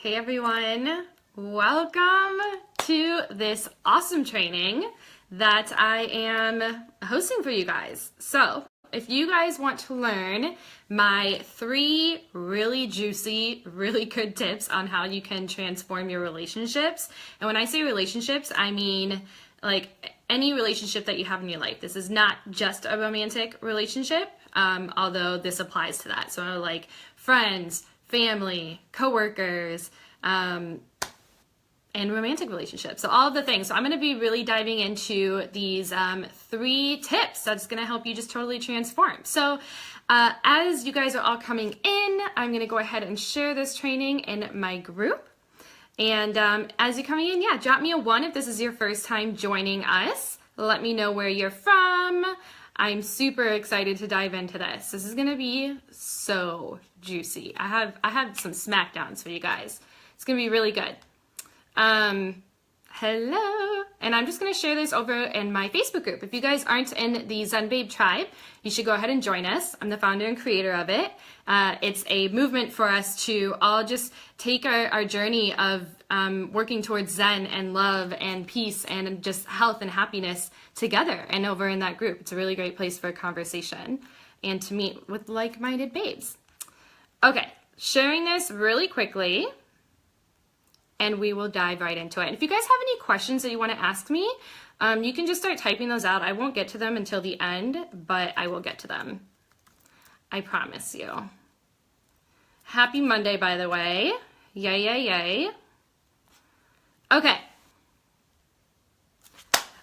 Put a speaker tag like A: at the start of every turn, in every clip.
A: Hey everyone, welcome to this awesome training that I am hosting for you guys. So if you guys want to learn my 3 really juicy, really good tips on how you can transform your relationships, and when I say relationships, I mean like any relationship that you have in your life. This is not just a romantic relationship, although this applies to that. So like friends, family, coworkers, and romantic relationships. So all of the things. So I'm going to be really diving into these 3 tips that's going to help you just totally transform. So as you guys are all coming in, I'm going to go ahead and share this training in my group. And as you're coming in, yeah, drop me a 1 if this is your first time joining us. Let me know where you're from. I'm super excited to dive into this. This is gonna be so juicy. I have some smackdowns for you guys. It's gonna be really good. Hello, and I'm just gonna share this over in my Facebook group. If you guys aren't in the Zen Babe tribe, you should go ahead and join us. I'm the founder and creator of it. It's a movement for us to all just take our journey of working towards Zen and love and peace and just health and happiness together and over in that group. It's a really great place for a conversation and to meet with like-minded babes. Okay, sharing this really quickly and we will dive right into it. And if you guys have any questions that you want to ask me, you can just start typing those out. I won't get to them until the end, but I will get to them. I promise you. Happy Monday, by the way. Yay, yay, yay. Okay.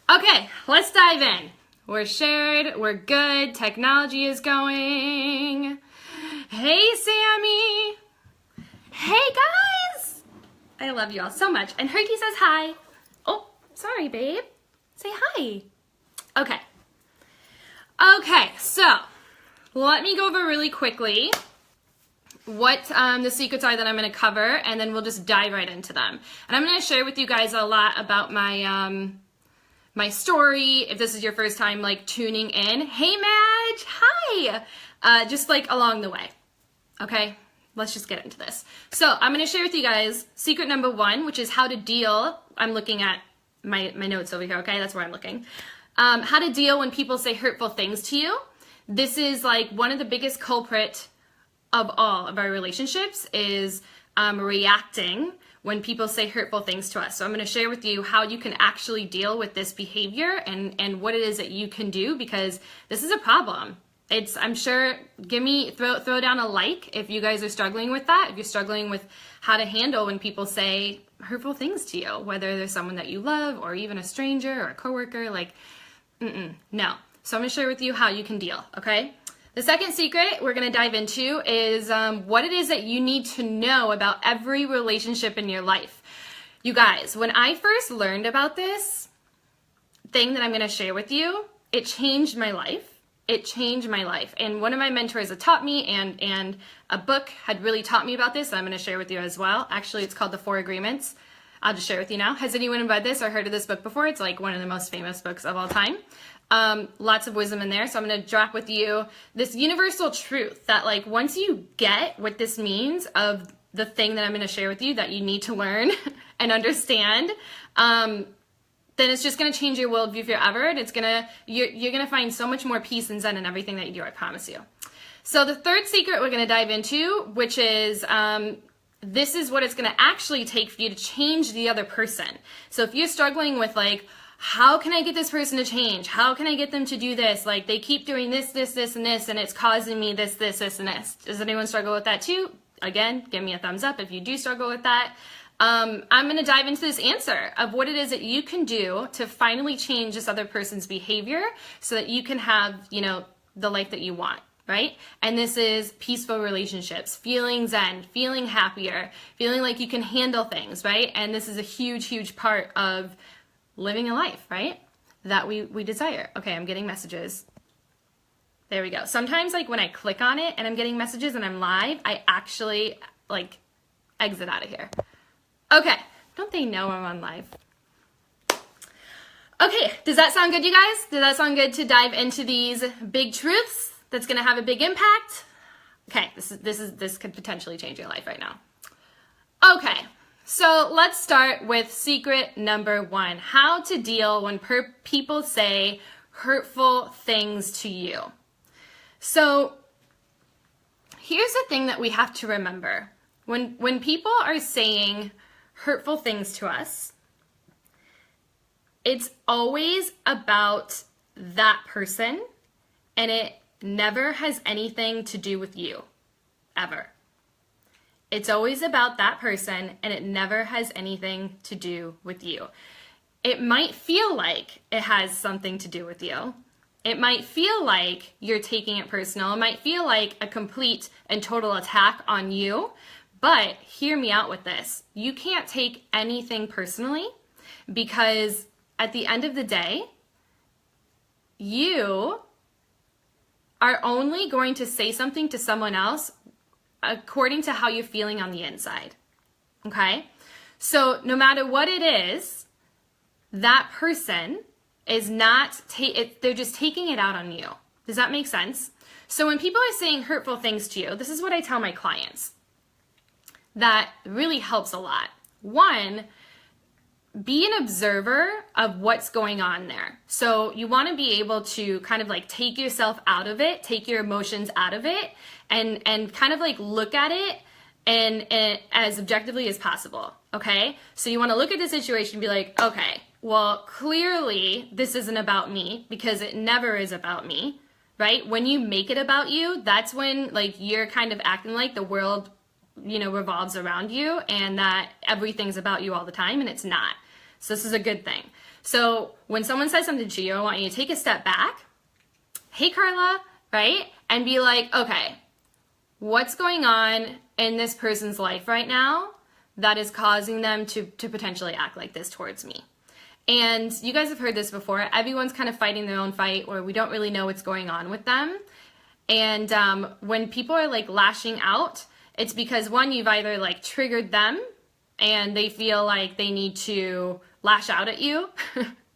A: Okay, let's dive in. We're shared, we're good, technology is going. Hey, Sammy. Hey, guys. I love you all so much. And Herky says hi. Oh, sorry, babe. Say hi. Okay. Okay, so let me go over really quickly what the secrets are that I'm going to cover, and then we'll just dive right into them. And I'm going to share with you guys a lot about my my story. If this is your first time like tuning in, hey Madge, hi. Just like along the way. Okay, let's just get into this. So I'm going to share with you guys secret number 1, which is how to deal. I'm looking at my notes over here. Okay, that's where I'm looking. How to deal when people say hurtful things to you. This is like one of the biggest culprit of all of our relationships is reacting when people say hurtful things to us. So I'm going to share with you how you can actually deal with this behavior and what it is that you can do, because this is a problem. I'm sure, throw down a like if you guys are struggling with that, if you're struggling with how to handle when people say hurtful things to you, whether there's someone that you love or even a stranger or a coworker, like, no. So I'm going to share with you how you can deal, okay? The second secret we're going to dive into is what it is that you need to know about every relationship in your life. You guys, when I first learned about this thing that I'm going to share with you, it changed my life. It changed my life. And one of my mentors had taught me, and a book had really taught me about this, and I'm going to share with you as well. Actually, it's called The 4 Agreements. I'll just share with you now. Has anyone read this or heard of this book before? It's like one of the most famous books of all time. Lots of wisdom in there. So I'm going to drop with you this universal truth that like once you get what this means of the thing that I'm going to share with you that you need to learn and understand, then it's just going to change your worldview forever. And you're going to find so much more peace and zen in everything that you do, I promise you. So the third secret we're going to dive into, which is, this is what it's going to actually take for you to change the other person. So if you're struggling with like, how can I get this person to change? How can I get them to do this? Like they keep doing this, this, this, and this, and it's causing me this, this, this, and this. Does anyone struggle with that too? Again, give me a thumbs up if you do struggle with that. I'm going to dive into this answer of what it is that you can do to finally change this other person's behavior so that you can have, you know, the life that you want, right? And this is peaceful relationships, feeling zen, feeling happier, feeling like you can handle things, right? And this is a huge, huge part of living a life, right? That we desire. Okay, I'm getting messages. There we go. Sometimes like when I click on it and I'm getting messages and I'm live, I actually like exit out of here. Okay, don't they know I'm on live? Okay, does that sound good, you guys? Does that sound good to dive into these big truths that's gonna have a big impact? Okay, this could potentially change your life right now. Okay, so let's start with secret number 1, how to deal when people say hurtful things to you. So here's the thing that we have to remember. When people are saying hurtful things to us, it's always about that person, and it never has anything to do with you, ever. It's always about that person, and it never has anything to do with you. It might feel like it has something to do with you. It might feel like you're taking it personal. It might feel like a complete and total attack on you, but hear me out with this. You can't take anything personally, because at the end of the day, you are only going to say something to someone else according to how you're feeling on the inside, okay? So no matter what it is, that person is not, they're just taking it out on you. Does that make sense? So when people are saying hurtful things to you, this is what I tell my clients. That really helps a lot. 1, be an observer of what's going on there. So you want to be able to kind of like take yourself out of it, take your emotions out of it, and kind of like look at it and as objectively as possible, okay? So you want to look at the situation and be like, okay, well, clearly this isn't about me, because it never is about me, right? When you make it about you, that's when like you're kind of acting like the world, you know, revolves around you and that everything's about you all the time, and it's not. So this is a good thing. So when someone says something to you, I want you to take a step back. Hey, Carla, right? And be like, okay, what's going on in this person's life right now that is causing them to potentially act like this towards me? And you guys have heard this before. Everyone's kind of fighting their own fight, or we don't really know what's going on with them. And when people are like lashing out, it's because 1, you've either like triggered them and they feel like they need to lash out at you.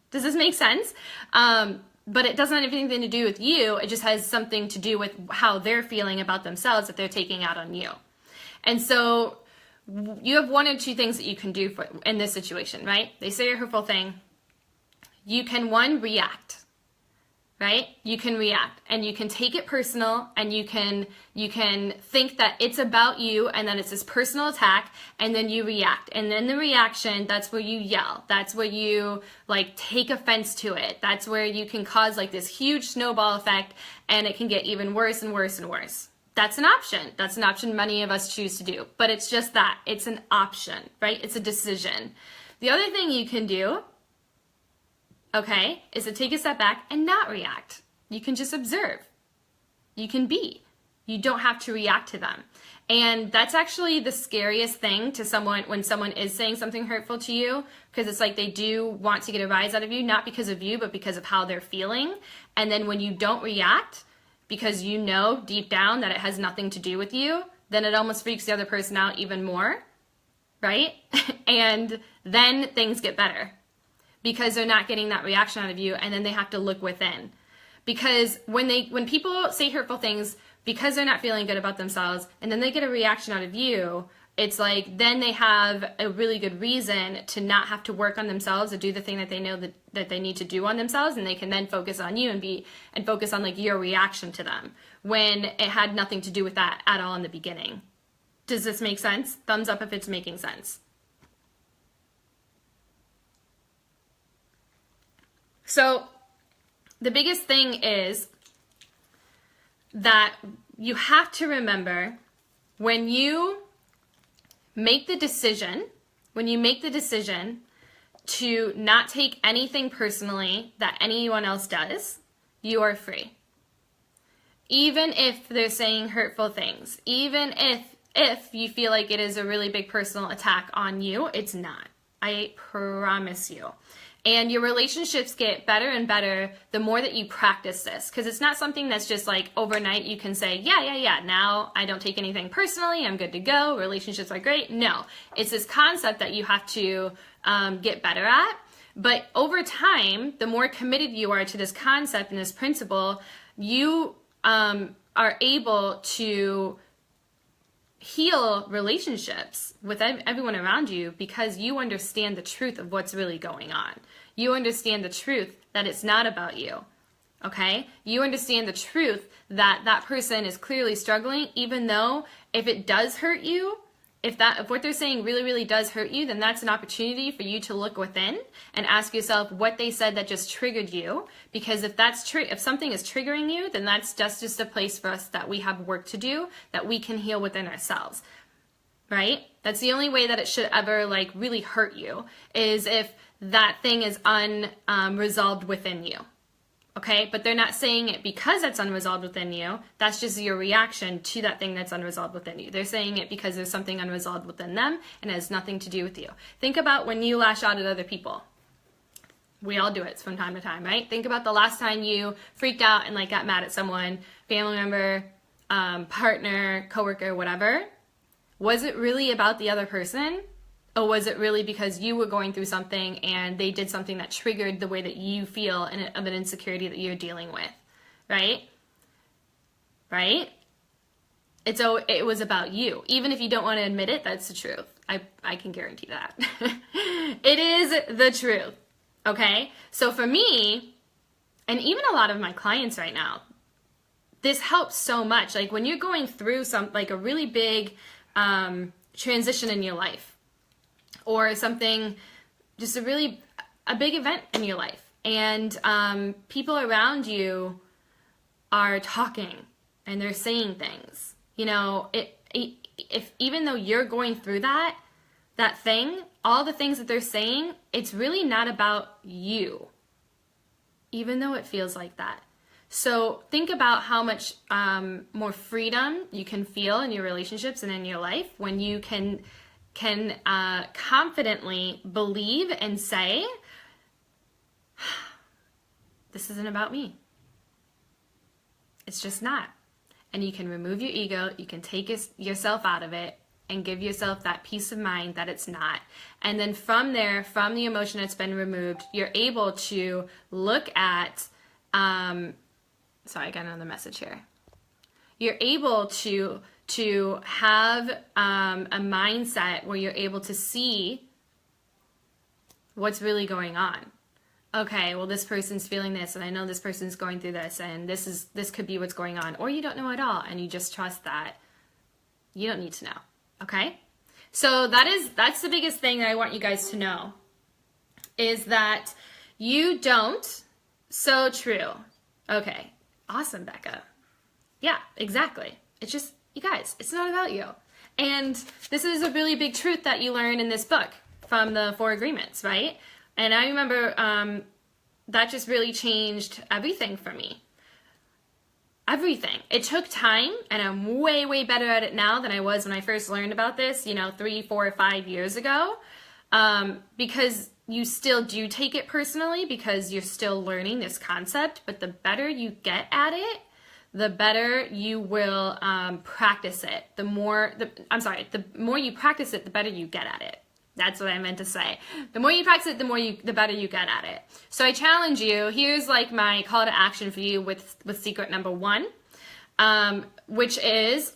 A: Does this make sense? But it doesn't have anything to do with you. It just has something to do with how they're feeling about themselves that they're taking out on you. And so you have 1 or 2 things that you can do in this situation, right? They say a hurtful thing. You can, 1, react, right? You can react, and you can take it personal, and you can think that it's about you and that it's this personal attack, and then you react. And then the reaction, that's where you yell. That's where you like take offense to it. That's where you can cause like this huge snowball effect, and it can get even worse and worse and worse. That's an option. That's an option many of us choose to do, but it's just that. It's an option, right? It's a decision. The other thing you can do, okay, is to take a step back and not react. You can just observe. You can be. You don't have to react to them. And that's actually the scariest thing to someone when someone is saying something hurtful to you, because it's like they do want to get a rise out of you, not because of you, but because of how they're feeling. And then when you don't react, because you know deep down that it has nothing to do with you, then it almost freaks the other person out even more, right? And then things get better, because they're not getting that reaction out of you, and then they have to look within. Because when people say hurtful things because they're not feeling good about themselves, and then they get a reaction out of you, it's like then they have a really good reason to not have to work on themselves or do the thing that they know that they need to do on themselves, and they can then focus on you and focus on like your reaction to them when it had nothing to do with that at all in the beginning. Does this make sense? Thumbs up if it's making sense. So the biggest thing is that you have to remember when you make the decision to not take anything personally that anyone else does, you are free. Even if they're saying hurtful things, even if you feel like it is a really big personal attack on you, it's not. I promise you. And your relationships get better and better the more that you practice this, because it's not something that's just like overnight you can say, yeah, now I don't take anything personally, I'm good to go, relationships are great. No, it's this concept that you have to get better at. But over time, the more committed you are to this concept and this principle, you are able to heal relationships with everyone around you because you understand the truth of what's really going on. You understand the truth that it's not about you. Okay? You understand the truth that that person is clearly struggling, even though if it does hurt you, if what they're saying really, really does hurt you, then that's an opportunity for you to look within and ask yourself what they said that just triggered you. Because if something is triggering you, then that's just a place for us that we have work to do, that we can heal within ourselves, right? That's the only way that it should ever like really hurt you, is if that thing is unresolved within you. Okay, but they're not saying it because it's unresolved within you. That's just your reaction to that thing that's unresolved within you. They're saying it because there's something unresolved within them and it has nothing to do with you. Think about when you lash out at other people. We all do it from time to time, right? Think about the last time you freaked out and like got mad at someone, family member, partner, coworker, whatever. Was it really about the other person? Or was it really because you were going through something and they did something that triggered the way that you feel of an insecurity that you're dealing with, right? Right? It was about you. Even if you don't want to admit it, that's the truth. I can guarantee that. It is the truth, okay? So for me, and even a lot of my clients right now, this helps so much. Like when you're going through a really big transition in your life, or something, just a big event in your life, and people around you are talking and they're saying things, you know, if even though you're going through that thing, all the things that they're saying, it's really not about you, even though it feels like that. So think about how much more freedom you can feel in your relationships and in your life when you can confidently believe and say, this isn't about me. It's just not. And you can remove your ego, you can take yourself out of it and give yourself that peace of mind that it's not. And then from there, from the emotion that's been removed, you're able to look at, sorry, I got another message here. You're able to have a mindset where you're able to see what's really going on. Okay, well, this person's feeling this, and I know this person's going through this, and this could be what's going on. Or you don't know at all, and you just trust that you don't need to know. Okay? So that's the biggest thing that I want you guys to know, is that you don't. So true. Okay. Awesome, Becca. Yeah, exactly. It's just, you guys, it's not about you. And this is a really big truth that you learn in this book from the 4 Agreements, right? And I remember that just really changed everything for me. Everything. It took time, and I'm way, way better at it now than I was when I first learned about this, 3, 4, 5 years ago. Because you still do take it personally because you're still learning this concept, but the better you get at it, the better you will practice it. The more you practice it, the better you get at it. That's what I meant to say. The more you practice it, the better you get at it. So I challenge you. Here's like my call to action for you with secret number 1, which is,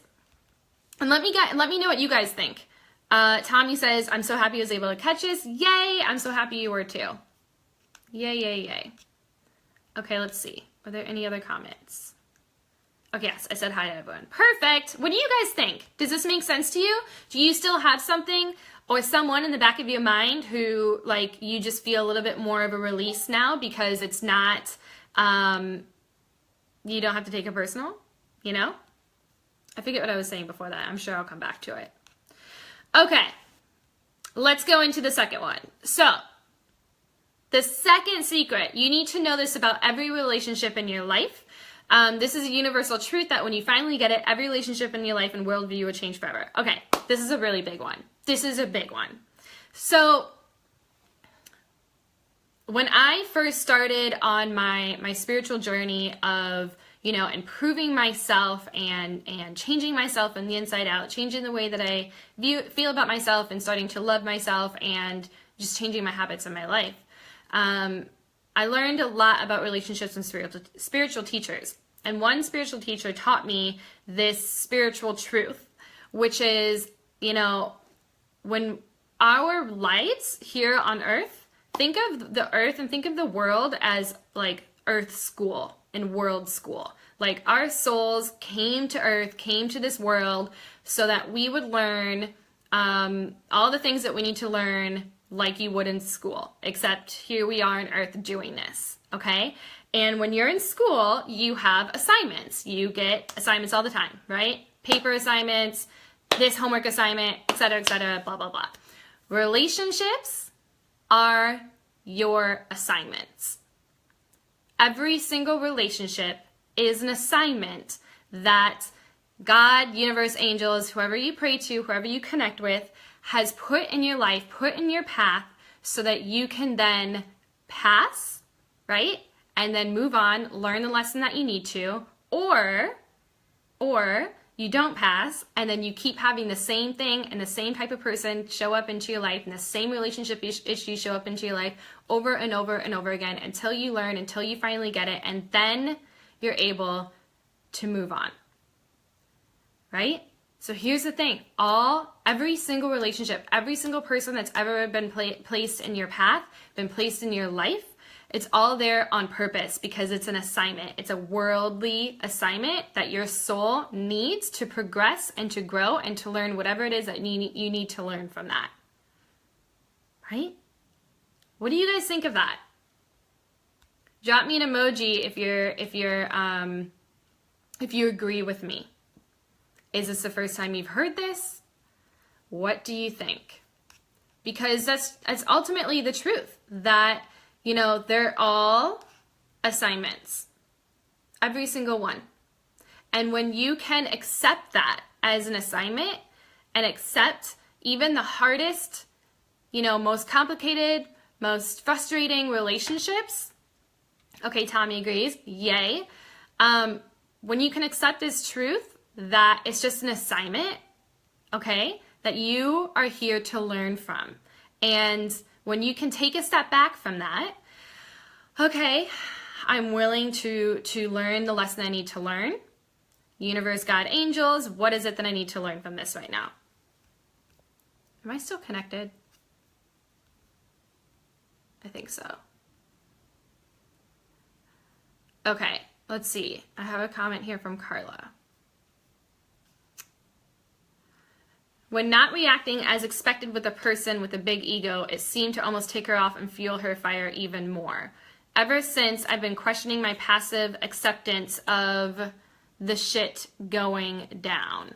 A: and let me know what you guys think. Tommy says, I'm so happy I was able to catch this. Yay! I'm so happy you were too. Yay, yay, yay. Okay, let's see. Are there any other comments? Okay, yes, I said hi to everyone. Perfect. What do you guys think? Does this make sense to you? Do you still have something or someone in the back of your mind who, like, you just feel a little bit more of a release now because it's not, you don't have to take it personal, I forget what I was saying before that. I'm sure I'll come back to it. Okay, let's go into the second one. So, the second secret, you need to know this about every relationship in your life. This is a universal truth that when you finally get it, every relationship in your life and worldview will change forever. Okay, this is a really big one. This is a big one. So, when I first started on my spiritual journey of, improving myself and changing myself from the inside out, changing the way that I feel about myself and starting to love myself and just changing my habits in my life, I learned a lot about relationships and spiritual teachers. And one spiritual teacher taught me this spiritual truth, which is, you know, when our lives here on earth, think of the earth and think of the world as like earth school and world school. Like our souls came to earth, came to this world so that we would learn all the things that we need to learn like you would in school, except here we are on earth doing this, okay? And when you're in school, you have assignments. You get assignments all the time, right? Paper assignments, this homework assignment, etc., blah, blah, blah. Relationships are your assignments. Every single relationship is an assignment that God, universe, angels, whoever you pray to, whoever you connect with, has put in your life, put in your path so that you can then pass, right? And then move on, learn the lesson that you need to, or you don't pass and then you keep having the same thing and the same type of person show up into your life and the same relationship issues show up into your life over and over and over again until you learn, until you finally get it, and then you're able to move on, right? So here's the thing, every single relationship, every single person that's ever been placed in your path, been placed in your life, it's all there on purpose because it's an assignment. It's a worldly assignment that your soul needs to progress and to grow and to learn whatever it is that you need to learn from that, right? What do you guys think of that? Drop me an emoji if you agree with me. Is this the first time you've heard this? What do you think? Because that's ultimately the truth, that, you know, they're all assignments. Every single one. And when you can accept that as an assignment and accept even the hardest, you know, most complicated, most frustrating relationships, okay, Tommy agrees, yay. When you can accept this truth, that it's just an assignment, okay, that you are here to learn from. And when you can take a step back from that, okay, I'm willing to learn the lesson I need to learn. Universe, God, angels, what is it that I need to learn from this right now? Am I still connected? I think so. Okay, let's see. I have a comment here from Carla. When not reacting as expected with a person with a big ego, it seemed to almost take her off and fuel her fire even more. Ever since, I've been questioning my passive acceptance of the shit going down.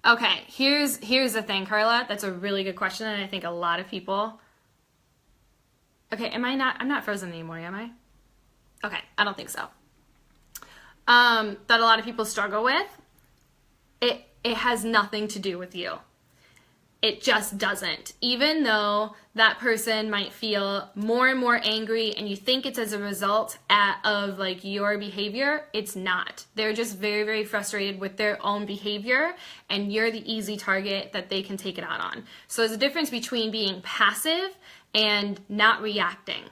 A: Okay, here's the thing, Carla. That's a really good question, and I think a lot of people... Okay, I'm not frozen anymore, am I? Okay, I don't think so. That a lot of people struggle with. It has nothing to do with you. It just doesn't. Even though that person might feel more and more angry and you think it's as a result of like your behavior, it's not. They're just very, very frustrated with their own behavior and you're the easy target that they can take it out on. So there's a difference between being passive and not reacting.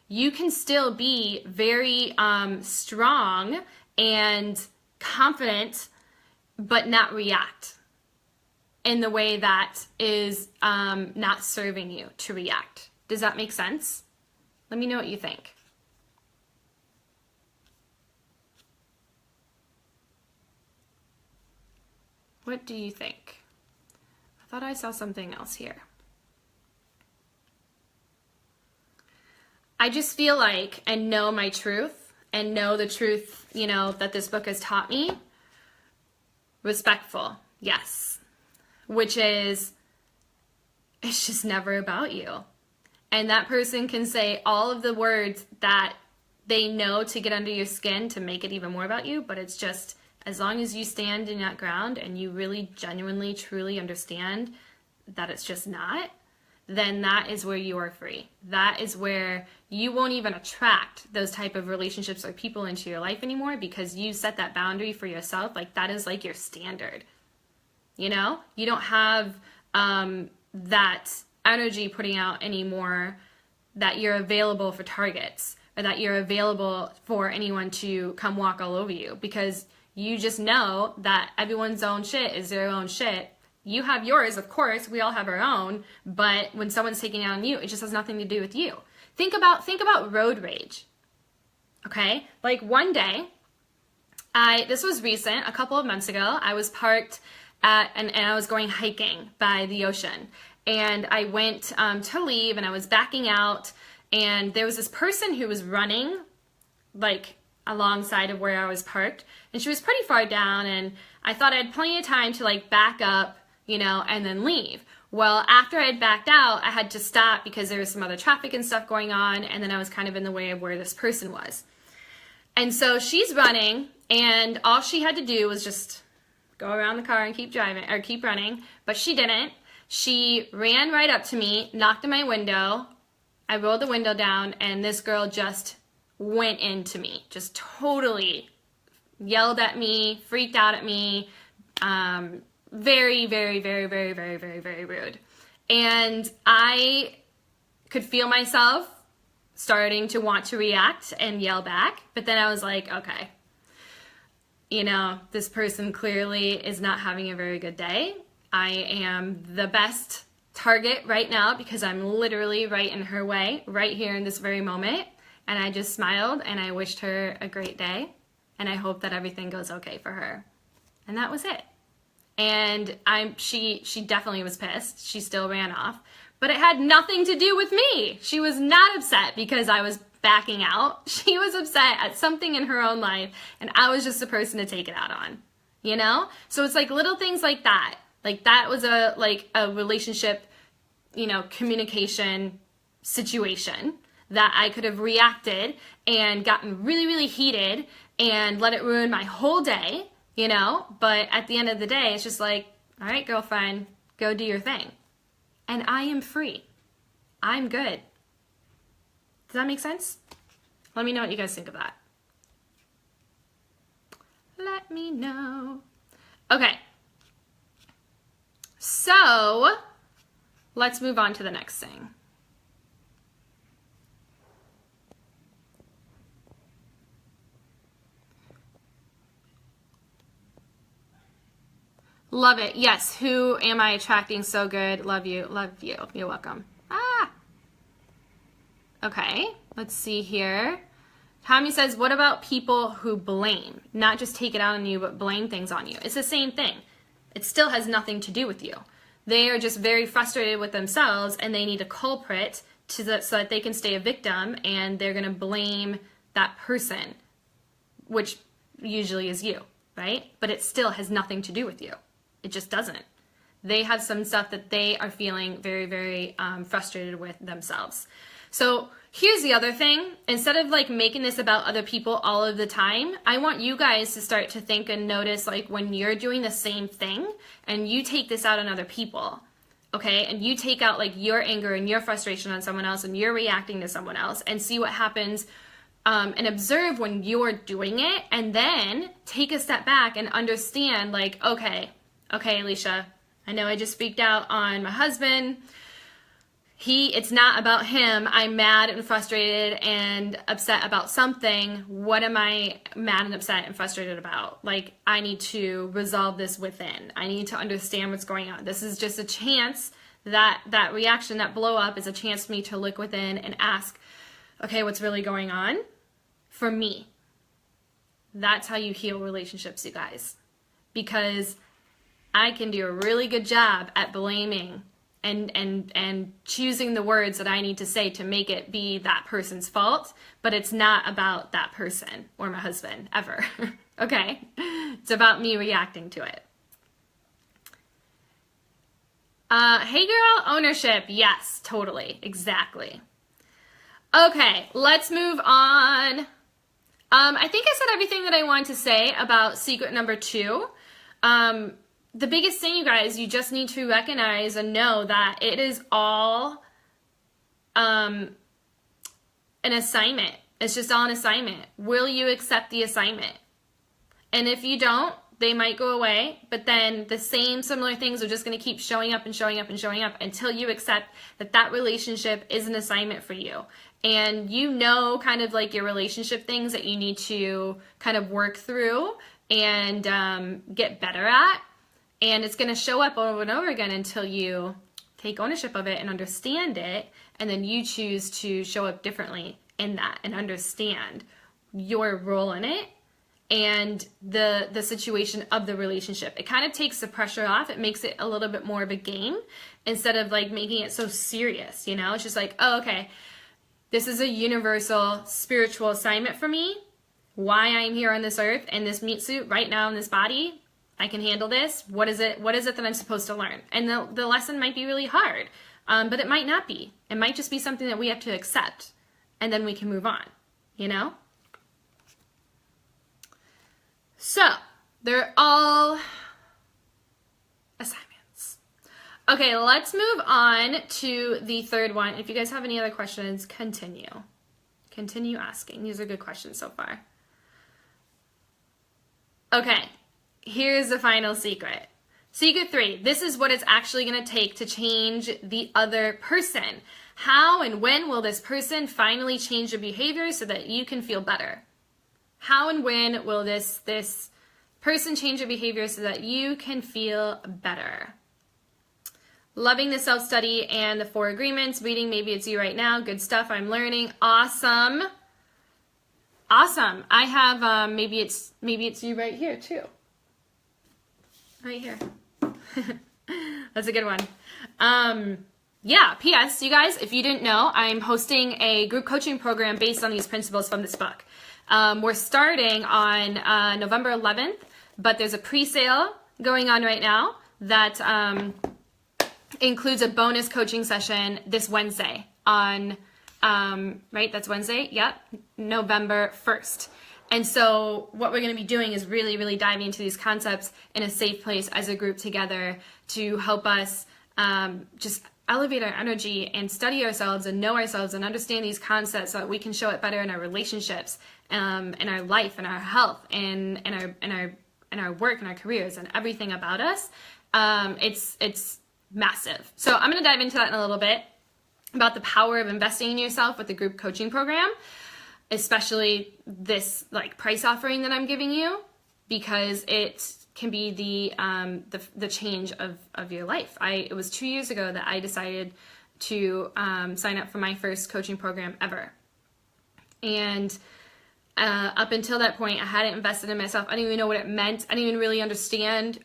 A: You can still be very strong and confident but not react in the way that is not serving you to react. Does that make sense? Let me know what you think. What do you think? I thought I saw something else here. I just feel like, and know my truth, and know the truth, you know, that this book has taught me. Respectful, yes. Which is, it's just never about you. And that person can say all of the words that they know to get under your skin to make it even more about you, but it's just, as long as you stand in that ground and you really genuinely, truly understand that it's just not, then that is where you are free. That is where you won't even attract those type of relationships or people into your life anymore because you set that boundary for yourself. Like that is like your standard. You know, you don't have that energy putting out anymore that you're available for targets or that you're available for anyone to come walk all over you because You just know that everyone's own shit is their own shit. You have yours, of course, we all have our own, but when someone's taking it on you, it just has nothing to do with you. Think about road rage. Okay? Like one day, this was recent, a couple of months ago, I was parked and I was going hiking by the ocean. And I went to leave and I was backing out, and there was this person who was running like alongside of where I was parked, and she was pretty far down, and I thought I had plenty of time to like back up, you know, and then leave. Well, after I had backed out, I had to stop because there was some other traffic and stuff going on, and then I was kind of in the way of where this person was. And so she's running, and all she had to do was just go around the car and keep driving, or keep running, but she didn't. She ran right up to me, knocked on my window, I rolled the window down, and this girl just went into me, just totally yelled at me, freaked out at me, very, very, very, very, very, very, very rude. And I could feel myself starting to want to react and yell back, but then I was like, okay, you know, this person clearly is not having a very good day. I am the best target right now because I'm literally right in her way, right here in this very moment. And I just smiled and I wished her a great day, and I hope that everything goes okay for her. And that was it. And she definitely was pissed. She still ran off, but it had nothing to do with me. She was not upset because I was backing out. She was upset at something in her own life, and I was just the person to take it out on, you know? So it's like little things like that. Like that was a relationship, you know, communication situation that I could have reacted and gotten really, really heated and let it ruin my whole day, you know? But at the end of the day, it's just like, all right, girlfriend, go do your thing. And I am free. I'm good. Does that make sense? Let me know what you guys think of that. Let me know. Okay. So, let's move on to the next thing. Love it. Yes. Who am I attracting so good? Love you. Love you. You're welcome. Ah. Okay. Let's see here. Tommy says, what about people who blame? Not just take it out on you, but blame things on you. It's the same thing. It still has nothing to do with you. They are just very frustrated with themselves, and they need a culprit so that they can stay a victim, and they're going to blame that person, which usually is you, right? But it still has nothing to do with you. It just doesn't. They have some stuff that they are feeling very, very frustrated with themselves. So here's the other thing. Instead of like making this about other people all of the time, I want you guys to start to think and notice like when you're doing the same thing and you take this out on other people, okay? And you take out like your anger and your frustration on someone else and you're reacting to someone else, and see what happens and observe when you're doing it, and then take a step back and understand like, okay, Alisha, I know I just freaked out on my husband. It's not about him. I'm mad and frustrated and upset about something. What am I mad and upset and frustrated about? Like, I need to resolve this within. I need to understand what's going on. This is just a chance, that reaction, that blow up is a chance for me to look within and ask, okay, what's really going on for me? That's how you heal relationships, you guys. Because I can do a really good job at blaming and choosing the words that I need to say to make it be that person's fault, but it's not about that person or my husband, ever, okay? It's about me reacting to it. Hey girl, ownership, yes, totally, exactly. Okay, let's move on. I think I said everything that I wanted to say about secret number 2. The biggest thing, you guys, you just need to recognize and know that it is all an assignment. It's just all an assignment. Will you accept the assignment? And if you don't, they might go away, but then the same similar things are just going to keep showing up and showing up and showing up until you accept that that relationship is an assignment for you. And you know kind of like your relationship things that you need to kind of work through. and get better at. And it's going to show up over and over again until you take ownership of it and understand it, and then you choose to show up differently in that and understand your role in it and the situation of the relationship. It kind of takes the pressure off. It makes it a little bit more of a game instead of like making it so serious, you know? It's just like, oh, okay, this is a universal spiritual assignment for me. Why I'm here on this earth in this meat suit right now in this body. I can handle this. What is it that I'm supposed to learn? And the lesson might be really hard, but it might not be. It might just be something that we have to accept, and then we can move on, you know? So, they're all assignments. Okay, let's move on to the third one. If you guys have any other questions, continue. Continue asking. These are good questions so far. Okay. Here's the final secret. Secret 3, this is what it's actually going to take to change the other person. How and when will this person finally change their behavior so that you can feel better? How and when will this person change their behavior so that you can feel better? Loving the self-study and the 4 agreements, reading Maybe It's You Right Now. Good stuff, I'm learning. Awesome. Awesome. I have Maybe It's You right here too. Right here. That's a good one. Yeah, P.S. You guys, if you didn't know, I'm hosting a group coaching program based on these principles from this book. We're starting on November 11th, but there's a pre-sale going on right now that includes a bonus coaching session this Wednesday on, right, that's Wednesday? Yep, November 1st. And so what we're going to be doing is really, really diving into these concepts in a safe place as a group together to help us just elevate our energy and study ourselves and know ourselves and understand these concepts so that we can show it better in our relationships, in our life, and our health, and our work and our careers and everything about us. It's massive. So I'm going to dive into that in a little bit about the power of investing in yourself with the group coaching program. Especially this like price offering that I'm giving you, because it can be the change of your life. It was 2 years ago that I decided to sign up for my first coaching program ever, and up until that point, I hadn't invested in myself. I didn't even know what it meant. I didn't even really understood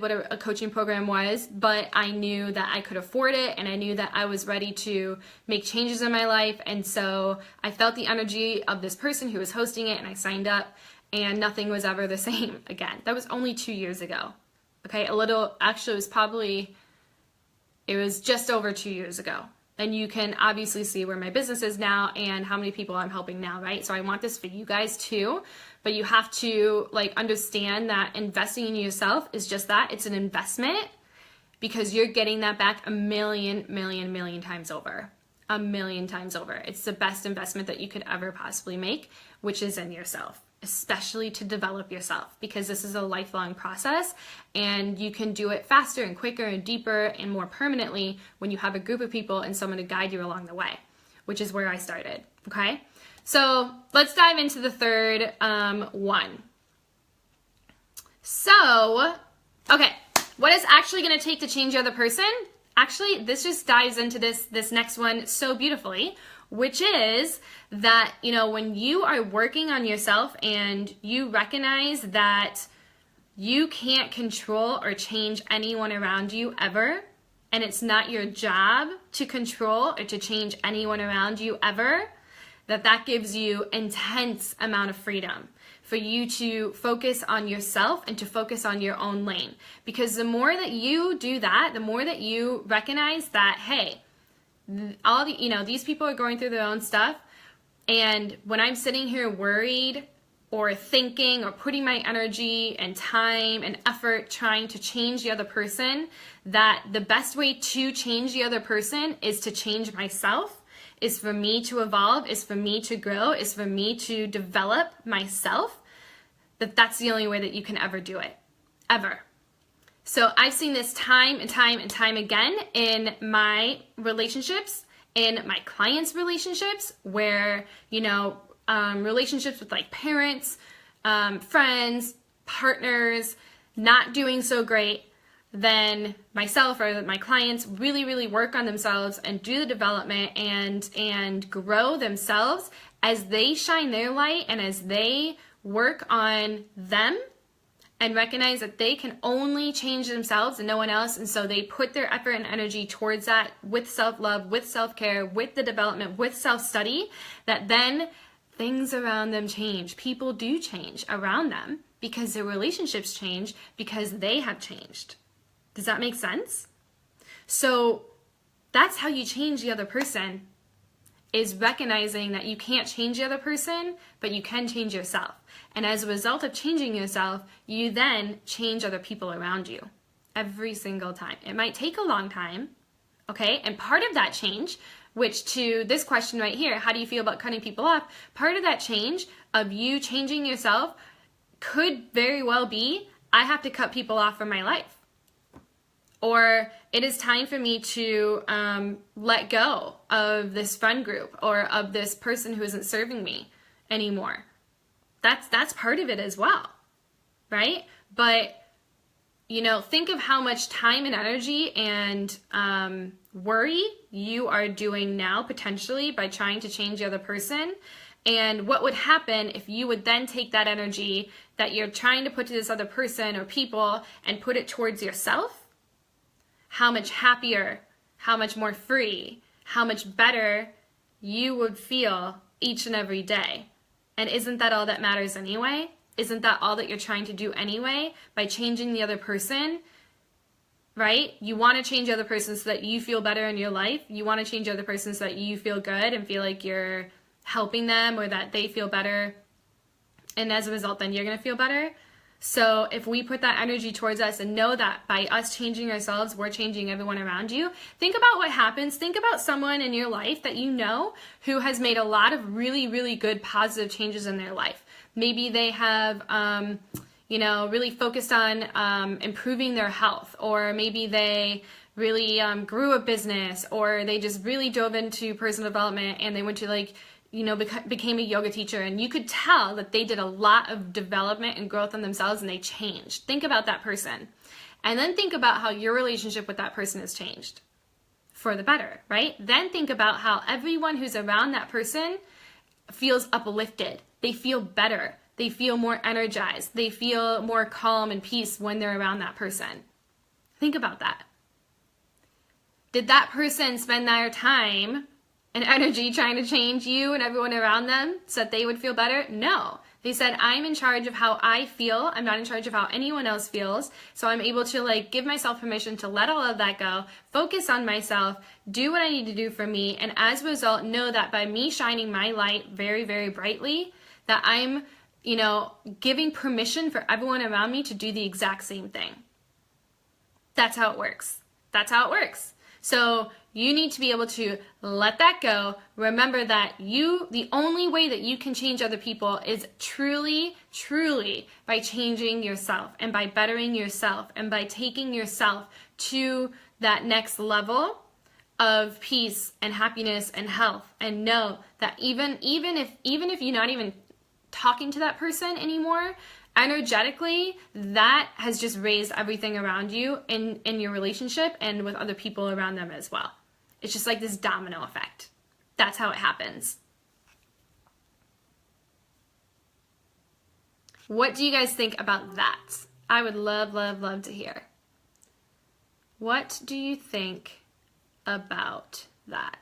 A: what a coaching program was, but I knew that I could afford it, and I knew that I was ready to make changes in my life. And so I felt the energy of this person who was hosting it, and I signed up, and nothing was ever the same again. That was only 2 years ago. Okay, it was just over 2 years ago. And you can obviously see where my business is now and how many people I'm helping now, right? So I want this for you guys too, but you have to like understand that investing in yourself is just that. It's an investment, because you're getting that back a million times over. A million times over. It's the best investment that you could ever possibly make, which is in yourself, especially to develop yourself, because this is a lifelong process, and you can do it faster and quicker and deeper and more permanently when you have a group of people and someone to guide you along the way, which is where I started. Okay, so let's dive into the third one. So, okay, what is actually going to take to change the other person? Actually, this just dives into this next one so beautifully, which is that, you know, when you are working on yourself and you recognize that you can't control or change anyone around you ever, and it's not your job to control or to change anyone around you ever, that gives you intense amount of freedom for you to focus on yourself and to focus on your own lane. Because the more that you do that, the more that you recognize that, hey, these people are going through their own stuff, and when I'm sitting here worried or thinking or putting my energy and time and effort trying to change the other person, that the best way to change the other person is to change myself, is for me to evolve, is for me to grow, is for me to develop myself, that's the only way that you can ever do it, ever. So I've seen this time and time and time again in my relationships, in my clients' relationships, where, relationships with like parents, friends, partners not doing so great, then myself or my clients really, really work on themselves and do the development and grow themselves as they shine their light and as they work on them and recognize that they can only change themselves and no one else. And so they put their effort and energy towards that with self-love, with self-care, with the development, with self-study, that then things around them change. People do change around them because their relationships change because they have changed. Does that make sense? So that's how you change the other person, is recognizing that you can't change the other person, but you can change yourself. And as a result of changing yourself, you then change other people around you every single time. It might take a long time, okay? And part of that change, which to this question right here, how do you feel about cutting people off? Part of that change of you changing yourself could very well be, I have to cut people off from my life. Or it is time for me to let go of this friend group or of this person who isn't serving me anymore. That's part of it as well, right? But, you know, think of how much time and energy and worry you are doing now potentially by trying to change the other person. And what would happen if you would then take that energy that you're trying to put to this other person or people and put it towards yourself? How much happier, how much more free, how much better you would feel each and every day. And isn't that all that matters anyway? Isn't that all that you're trying to do anyway by changing the other person, right? You want to change the other person so that you feel better in your life. You want to change the other person so that you feel good and feel like you're helping them or that they feel better. And as a result, then you're going to feel better. So if we put that energy towards us and know that by us changing ourselves, we're changing everyone around you, think about what happens. Think about someone in your life that you know who has made a lot of really, really good positive changes in their life. Maybe they have, really focused on improving their health, or maybe they really grew a business, or they just really dove into personal development and they went to became a yoga teacher, and you could tell that they did a lot of development and growth on themselves and they changed. Think about that person. And then think about how your relationship with that person has changed for the better, right? Then think about how everyone who's around that person feels uplifted. They feel better. They feel more energized. They feel more calm and peace when they're around that person. Think about that. Did that person spend their time and energy trying to change you and everyone around them so that they would feel better? No. They said, I'm in charge of how I feel. I'm not in charge of how anyone else feels. So I'm able to give myself permission to let all of that go, focus on myself, do what I need to do for me. And as a result, know that by me shining my light very, very brightly, that I'm, giving permission for everyone around me to do the exact same thing. That's how it works. That's how it works. So you need to be able to let that go. Remember that the only way that you can change other people is truly, truly by changing yourself and by bettering yourself and by taking yourself to that next level of peace and happiness and health. And know that even if you're not even talking to that person anymore, energetically, that has just raised everything around you in your relationship and with other people around them as well. It's just like this domino effect. That's how it happens. What do you guys think about that? I would love, love, love to hear. What do you think about that?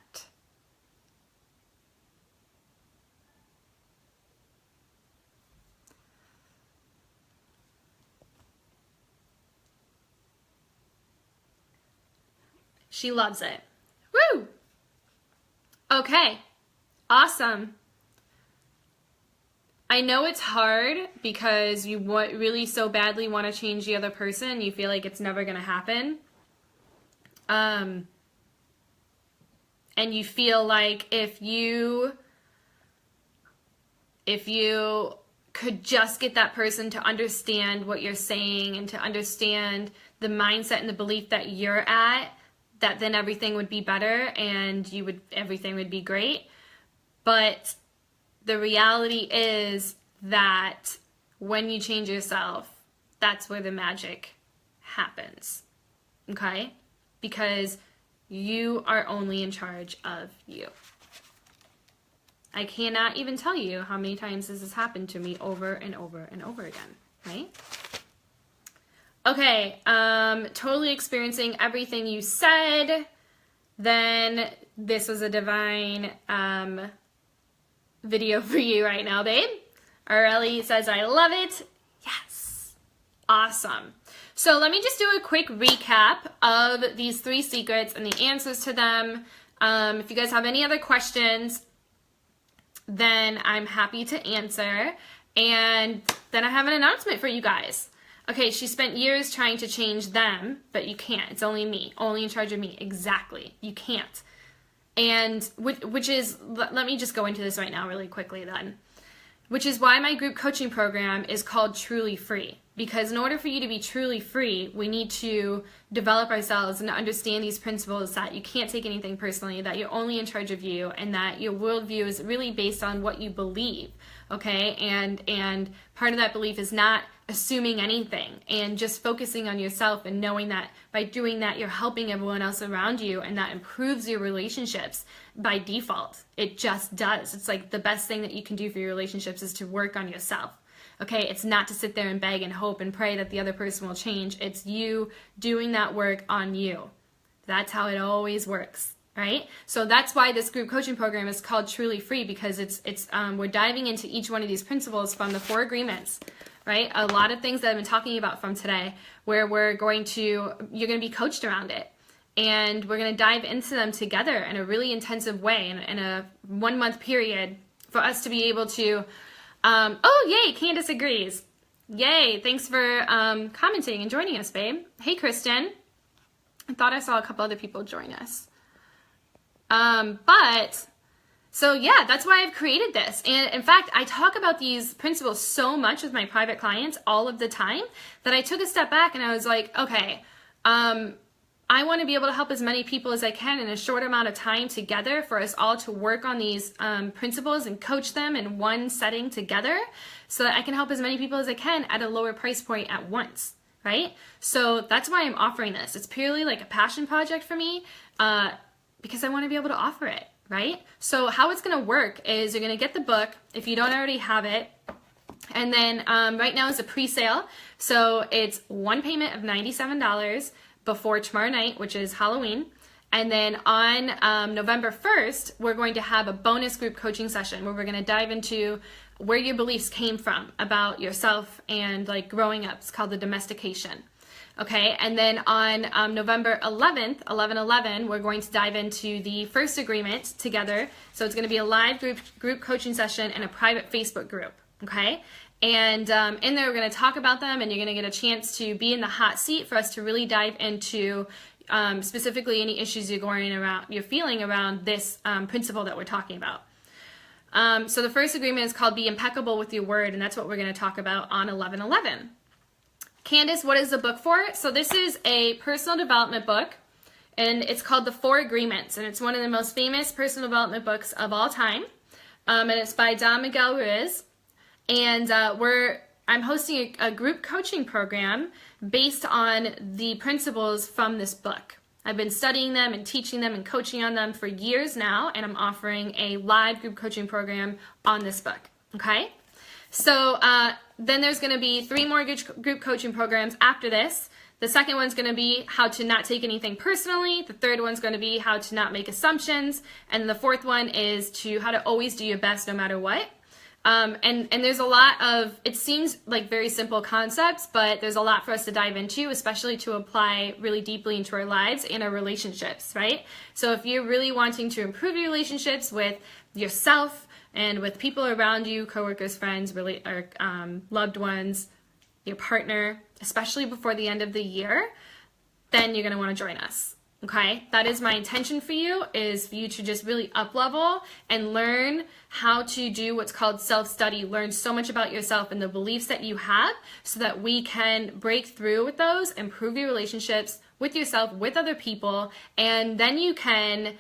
A: She loves it. Woo! Okay, awesome. I know it's hard because you really so badly want to change the other person. You feel like it's never going to happen. And you feel like if you could just get that person to understand what you're saying and to understand the mindset and the belief that you're at, that then everything would be better and everything would be great. But the reality is that when you change yourself, that's where the magic happens, okay? Because you are only in charge of you. I cannot even tell you how many times this has happened to me over and over and over again, right? Okay, totally experiencing everything you said. Then this was a divine video for you right now, babe. Areli says, I love it. Yes. Awesome. So let me just do a quick recap of these 3 secrets and the answers to them. If you guys have any other questions, then I'm happy to answer. And then I have an announcement for you guys. Okay, she spent years trying to change them, but you can't. It's only me, only in charge of me. Exactly. You can't. And which is, let me just go into this right now really quickly then. Which is why my group coaching program is called Truly Free. Because in order for you to be truly free, we need to develop ourselves and understand these principles that you can't take anything personally, that you're only in charge of you, and that your worldview is really based on what you believe, okay? And part of that belief is not assuming anything and just focusing on yourself and knowing that by doing that, you're helping everyone else around you, and that improves your relationships by default. It just does. It's like the best thing that you can do for your relationships is to work on yourself. Okay, it's not to sit there and beg and hope and pray that the other person will change. It's you doing that work on you. That's how it always works, right? So that's why this group coaching program is called Truly Free, because we're diving into each one of these principles from the 4 agreements, right? A lot of things that I've been talking about from today, where you're going to be coached around it. And we're going to dive into them together in a really intensive way in a 1-month period for us to be able to oh, yay, Candace agrees. Yay, thanks for commenting and joining us, babe. Hey, Kristen. I thought I saw a couple other people join us. So yeah, that's why I've created this. And in fact, I talk about these principles so much with my private clients all of the time that I took a step back and I was like, okay, I want to be able to help as many people as I can in a short amount of time together for us all to work on these principles and coach them in one setting together so that I can help as many people as I can at a lower price point at once, right? So that's why I'm offering this. It's purely like a passion project for me because I want to be able to offer it, right? So how it's going to work is you're going to get the book if you don't already have it. And then right now is a pre-sale. So it's one payment of $97 before tomorrow night, which is Halloween. And then on November 1st, we're going to have a bonus group coaching session where we're going to dive into where your beliefs came from about yourself and like growing up. It's called the domestication. Okay, and then on November 11th, 11/11, we're going to dive into the first agreement together. So it's going to be a live group coaching session and a private Facebook group. Okay, and in there we're going to talk about them, and you're going to get a chance to be in the hot seat for us to really dive into specifically any issues you're feeling around this principle that we're talking about. So the first agreement is called Be Impeccable with Your Word, and that's what we're going to talk about on 11/11. Candace, what is the book for? So this is a personal development book, and it's called The 4 Agreements, and it's one of the most famous personal development books of all time, and it's by Don Miguel Ruiz, and I'm hosting a group coaching program based on the principles from this book. I've been studying them and teaching them and coaching on them for years now, and I'm offering a live group coaching program on this book, okay? So then there's going to be 3 more group coaching programs after this. The second one's going to be how to not take anything personally. The third one's going to be how to not make assumptions. And the fourth one is how to always do your best no matter what. And there's a lot of, it seems like very simple concepts, but there's a lot for us to dive into, especially to apply really deeply into our lives and our relationships, right? So if you're really wanting to improve your relationships with yourself and with people around you, coworkers, friends, loved ones, your partner, especially before the end of the year, then you're going to want to join us. Okay, that is my intention for you, is for you to just really up-level and learn how to do what's called self-study, learn so much about yourself and the beliefs that you have so that we can break through with those, improve your relationships with yourself, with other people, and then you can,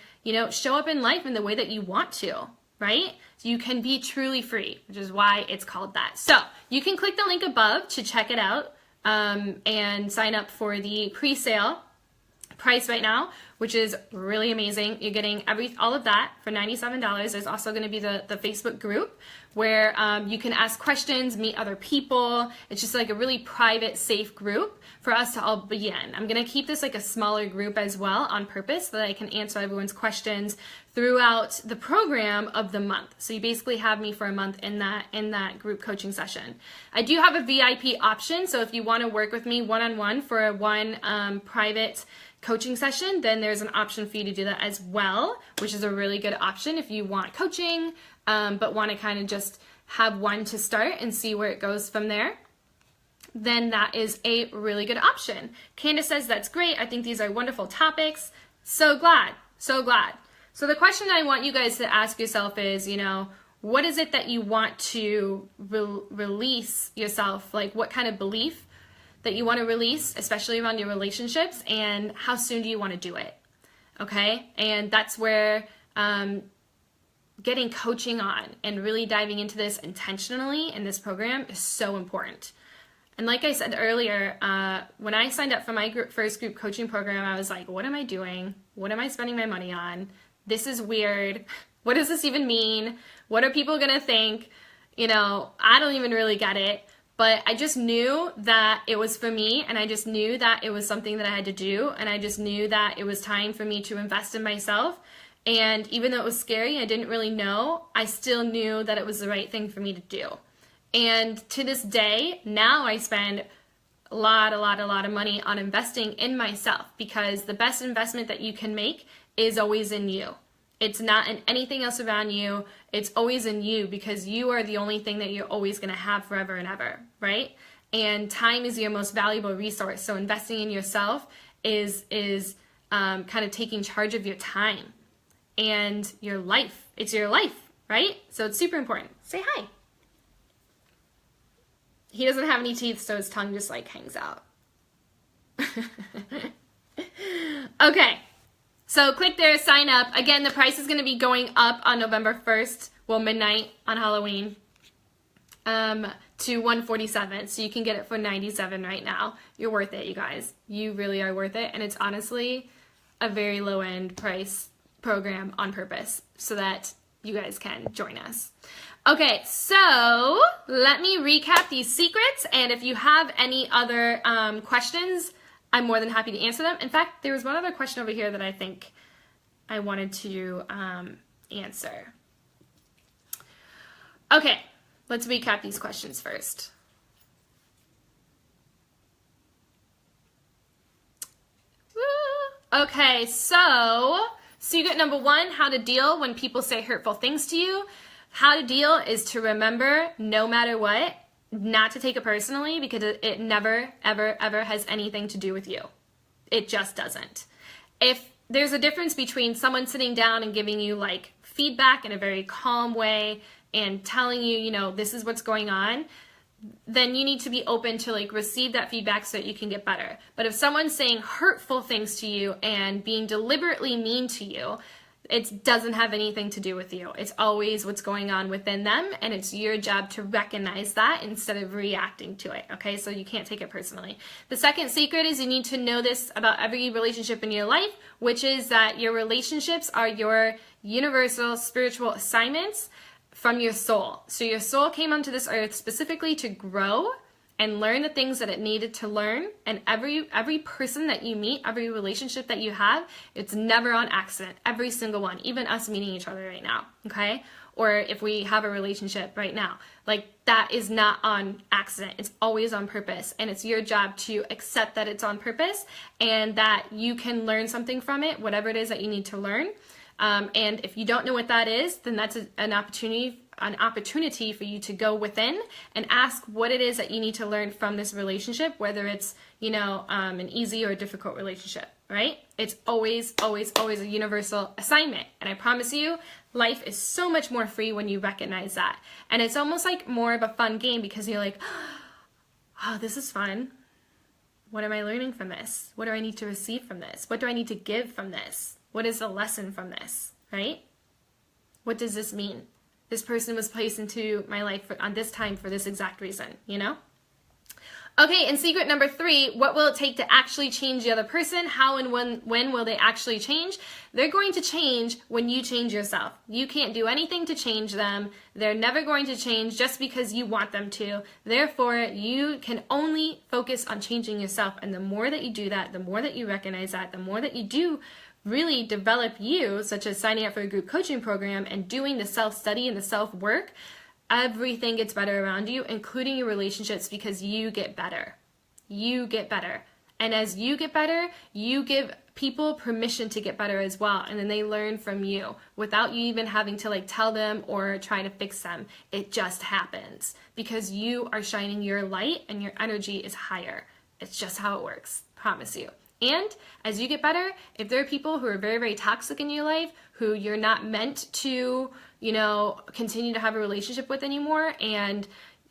A: show up in life in the way that you want to, right? So you can be truly free, which is why it's called that. So you can click the link above to check it out. and sign up for the pre-sale price right now, which is really amazing. You're getting all of that for $97. There's also going to be the Facebook group where you can ask questions, meet other people. It's just like a really private, safe group for us to all be in. I'm going to keep this like a smaller group as well on purpose so that I can answer everyone's questions throughout the program of the month. So you basically have me for a month in that group coaching session. I do have a VIP option, so if you want to work with me one-on-one for one private coaching session, then there's an option for you to do that as well, which is a really good option if you want coaching, but want to kind of just have one to start and see where it goes from there. Then that is a really good option. Candace says, that's great. I think these are wonderful topics. So glad, so glad. So the question I want you guys to ask yourself is, what is it that you want to release yourself? Like what kind of belief that you want to release, especially around your relationships, and how soon do you want to do it? Okay? And that's where getting coaching on and really diving into this intentionally in this program is so important. And like I said earlier, when I signed up for my first group coaching program, I was like, what am I doing? What am I spending my money on? This is weird. What does this even mean? What are people going to think? I don't even really get it. But I just knew that it was for me, and I just knew that it was something that I had to do, and I just knew that it was time for me to invest in myself. And even though it was scary, I didn't really know, I still knew that it was the right thing for me to do. And to this day, now I spend a lot of money on investing in myself, because the best investment that you can make is always in you. It's not in anything else around you. It's always in you, because you are the only thing that you're always going to have forever and ever, right? And time is your most valuable resource. So investing in yourself is kind of taking charge of your time and your life. It's your life, right? So it's super important. Say hi. He doesn't have any teeth, so his tongue just like hangs out. Okay. So click there, sign up. Again, the price is going to be going up on November 1st, well, midnight on Halloween, to $147. So you can get it for $97 right now. You're worth it, you guys. You really are worth it. And it's honestly a very low-end price program on purpose so that you guys can join us. Okay, so let me recap these secrets. And if you have any other questions, I'm more than happy to answer them. In fact, there was one other question over here that I think I wanted to answer. Okay, let's recap these questions first. Woo! Okay, so secret number 1, how to deal when people say hurtful things to you. How to deal is to remember, no matter what, not to take it personally, because it never, ever, ever has anything to do with you. It just doesn't. If there's a difference between someone sitting down and giving you like feedback in a very calm way and telling you, this is what's going on, then you need to be open to like receive that feedback so that you can get better. But if someone's saying hurtful things to you and being deliberately mean to you, it doesn't have anything to do with you. It's always what's going on within them, and it's your job to recognize that instead of reacting to it, okay? So you can't take it personally. The second secret is you need to know this about every relationship in your life, which is that your relationships are your universal spiritual assignments from your soul. So your soul came onto this earth specifically to grow and learn the things that it needed to learn. And every person that you meet, every relationship that you have, it's never on accident. Every single one, even us meeting each other right now, okay? Or if we have a relationship right now, like that is not on accident. It's always on purpose. And it's your job to accept that it's on purpose and that you can learn something from it, whatever it is that you need to learn. And if you don't know what that is, then that's an opportunity for you to go within and ask what it is that you need to learn from this relationship, whether it's, an easy or a difficult relationship, right? It's always, always, always a universal assignment. And I promise you, life is so much more free when you recognize that. And it's almost like more of a fun game because you're like, oh, this is fun. What am I learning from this? What do I need to receive from this? What do I need to give from this? What is the lesson from this, right? What does this mean? This person was placed into my life on this time for this exact reason, Okay, and secret number 3, what will it take to actually change the other person? How and when will they actually change? They're going to change when you change yourself. You can't do anything to change them. They're never going to change just because you want them to. Therefore, you can only focus on changing yourself. And the more that you do that, the more that you recognize that, the more that you do really develop you, such as signing up for a group coaching program and doing the self-study and the self-work, everything gets better around you, including your relationships, because you get better. You get better. And as you get better, you give people permission to get better as well. And then they learn from you without you even having to tell them or try to fix them. It just happens because you are shining your light and your energy is higher. It's just how it works. Promise you. And as you get better, if there are people who are very, very toxic in your life, who you're not meant to, continue to have a relationship with anymore, and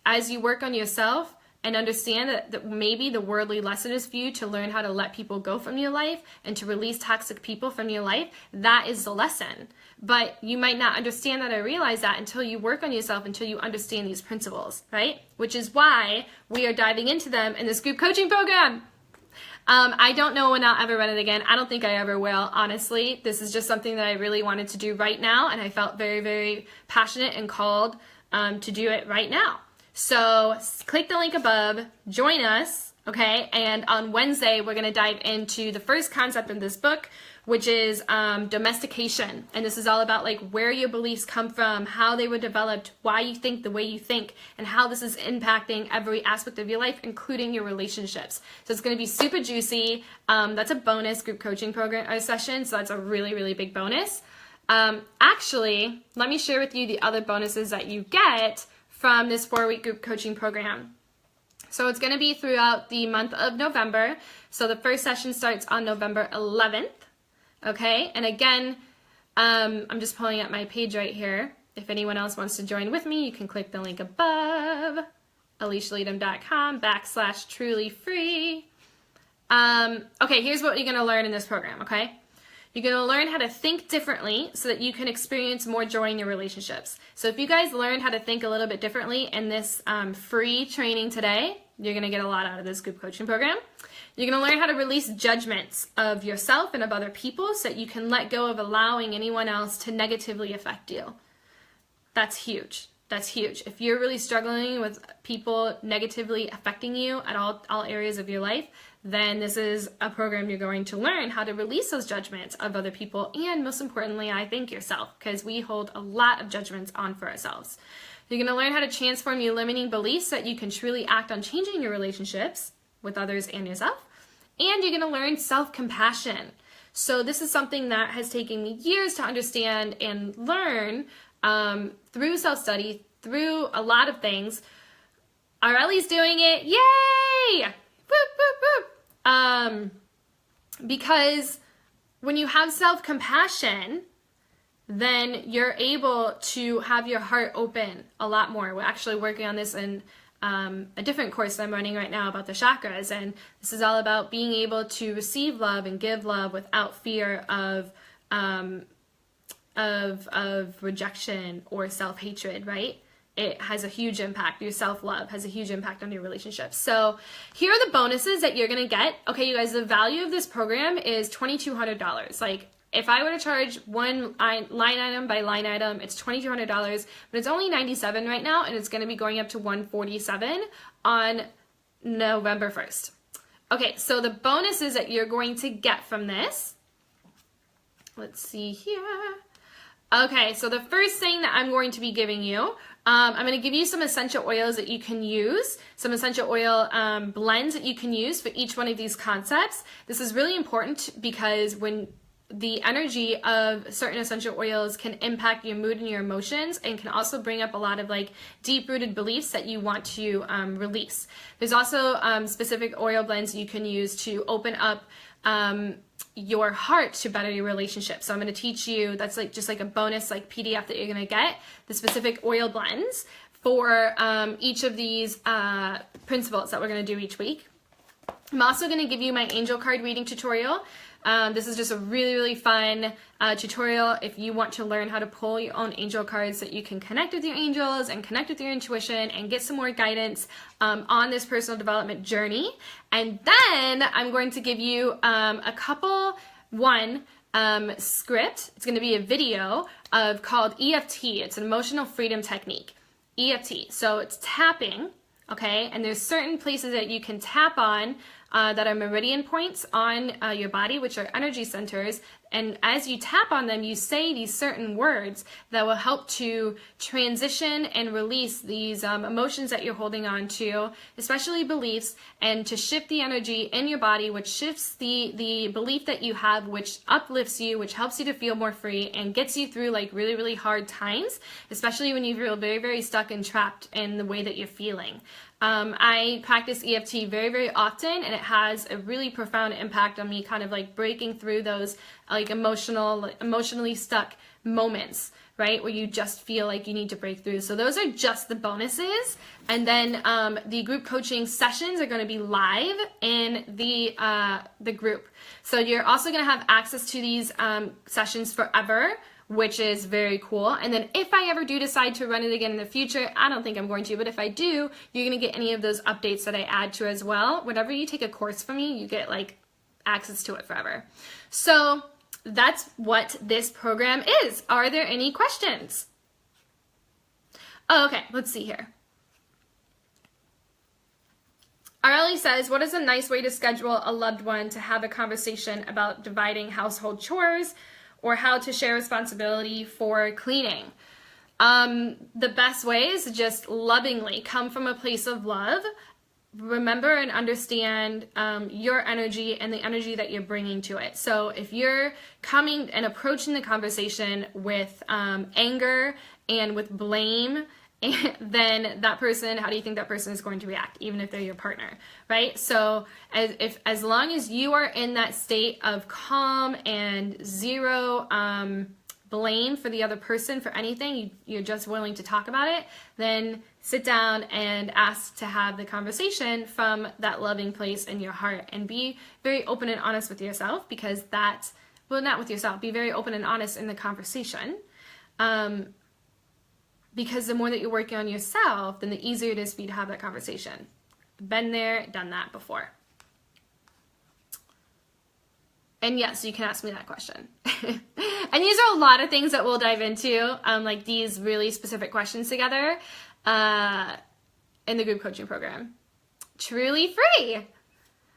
A: as you work on yourself and understand that maybe the worldly lesson is for you to learn how to let people go from your life and to release toxic people from your life, that is the lesson. But you might not understand that or realize that until you work on yourself, until you understand these principles, right? Which is why we are diving into them in this group coaching program. I don't know when I'll ever run it again. I don't think I ever will, honestly. This is just something that I really wanted to do right now, and I felt very, very passionate and called to do it right now. So click the link above, join us, okay? And on Wednesday, we're going to dive into the first concept in this book, which is domestication. And this is all about where your beliefs come from, how they were developed, why you think the way you think, and how this is impacting every aspect of your life, including your relationships. So it's going to be super juicy. That's a bonus group coaching program session, so that's a really, really big bonus. Actually, let me share with you the other bonuses that you get from this 4-week group coaching program. So it's going to be throughout the month of November. So the first session starts on November 11th. Okay, and again, I'm just pulling up my page right here. If anyone else wants to join with me, you can click the link above, AlishaLeytem.com/trulyfree. Okay, here's what you're going to learn in this program, okay? You're going to learn how to think differently so that you can experience more joy in your relationships. So if you guys learned how to think a little bit differently in this free training today, you're going to get a lot out of this group coaching program. You're going to learn how to release judgments of yourself and of other people so that you can let go of allowing anyone else to negatively affect you. That's huge. That's huge. If you're really struggling with people negatively affecting you at all areas of your life, then this is a program you're going to learn how to release those judgments of other people and, most importantly, I think yourself, because we hold a lot of judgments on for ourselves. You're going to learn how to transform your limiting beliefs so that you can truly act on changing your relationships with others and yourself. And you're going to learn self-compassion. So this is something that has taken me years to understand and learn through self-study, through a lot of things. Areli's doing it. Yay! Whoop, whoop, whoop. Because when you have self-compassion, then you're able to have your heart open a lot more. We're actually working on this in a different course that I'm running right now about the chakras, and this is all about being able to receive love and give love without fear of rejection or self-hatred, right? It has a huge impact. Your self-love has a huge impact on your relationships. So here are the bonuses that you're going to get. Okay, you guys, the value of this program is $2,200. Like, if I were to charge one line item by line item, it's $2,200, but it's only $97 right now, and it's going to be going up to $147 on November 1st. Okay, so the bonuses that you're going to get from this, let's see here. Okay, so the first thing that I'm going to be giving you, I'm going to give you some essential oils that you can use, some essential oil blends that you can use for each one of these concepts. This is really important because when the energy of certain essential oils can impact your mood and your emotions, and can also bring up a lot of like deep-rooted beliefs that you want to release. There's also specific oil blends you can use to open up your heart to better your relationship. So I'm going to teach you, that's like just like a bonus like PDF that you're going to get, the specific oil blends for each of these principles that we're going to do each week. I'm also going to give you my angel card reading tutorial. This is just a really, really fun tutorial if you want to learn how to pull your own angel cards so that you can connect with your angels and connect with your intuition and get some more guidance on this personal development journey. And then I'm going to give you script. It's going to be a video called EFT. It's an emotional freedom technique. EFT. So it's tapping, okay? And there's certain places that you can tap on that are meridian points on your body, which are energy centers. And as you tap on them, you say these certain words that will help to transition and release these emotions that you're holding on to, especially beliefs, and to shift the energy in your body, which shifts the belief that you have, which uplifts you, which helps you to feel more free and gets you through like really, really hard times, especially when you feel very, very stuck and trapped in the way that you're feeling. I practice EFT very, very often, and it has a really profound impact on me, kind of like breaking through those like emotionally stuck moments, right, where you just feel like you need to break through. So those are just the bonuses, and then the group coaching sessions are going to be live in the group. So you're also going to have access to these sessions forever, which is very cool. And then if I ever do decide to run it again in the future, I don't think I'm going to, but if I do, you're going to get any of those updates that I add to as well. Whenever you take a course from me, you get like access to it forever. So that's what this program is. Are there any questions? Oh, okay, let's see here. Arlie says, what is a nice way to schedule a loved one to have a conversation about dividing household chores or how to share responsibility for cleaning? The best way is to just lovingly come from a place of love. Remember and understand your energy and the energy that you're bringing to it. So if you're coming and approaching the conversation with anger and with blame, then that person, how do you think that person is going to react, even if they're your partner, right? So as long as you are in that state of calm and zero blame for the other person for anything, you're just willing to talk about it, then sit down and ask to have the conversation from that loving place in your heart, and be very open and honest with yourself, because that's, well, not with yourself, be very open and honest in the conversation. Because the more that you're working on yourself, then the easier it is for you to have that conversation. Been there, done that before. And yes, you can ask me that question. And these are a lot of things that we'll dive into, like these really specific questions together in the group coaching program. Truly free.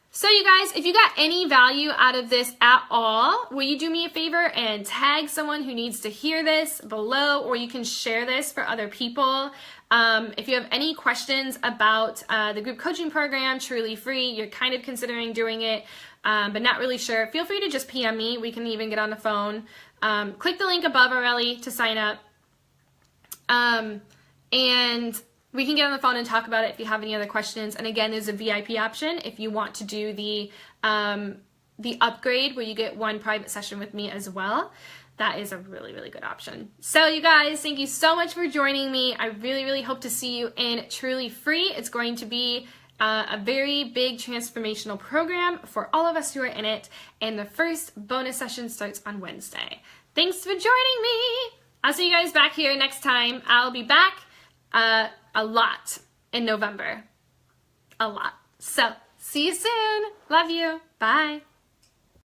A: So you guys, if you got any value out of this at all, will you do me a favor and tag someone who needs to hear this below, or you can share this for other people. If you have any questions about the group coaching program, truly free, you're kind of considering doing it, but not really sure, feel free to just PM me. We can even get on the phone. Click the link above, Aurelie, to sign up. And we can get on the phone and talk about it if you have any other questions. And again, there's a VIP option if you want to do the upgrade where you get one private session with me as well. That is a really, really good option. So you guys, thank you so much for joining me. I really, really hope to see you in Truly Free. It's going to be a very big transformational program for all of us who are in it. And the first bonus session starts on Wednesday. Thanks for joining me. I'll see you guys back here next time. I'll be back a lot in November. A lot. So, see you soon. Love you. Bye.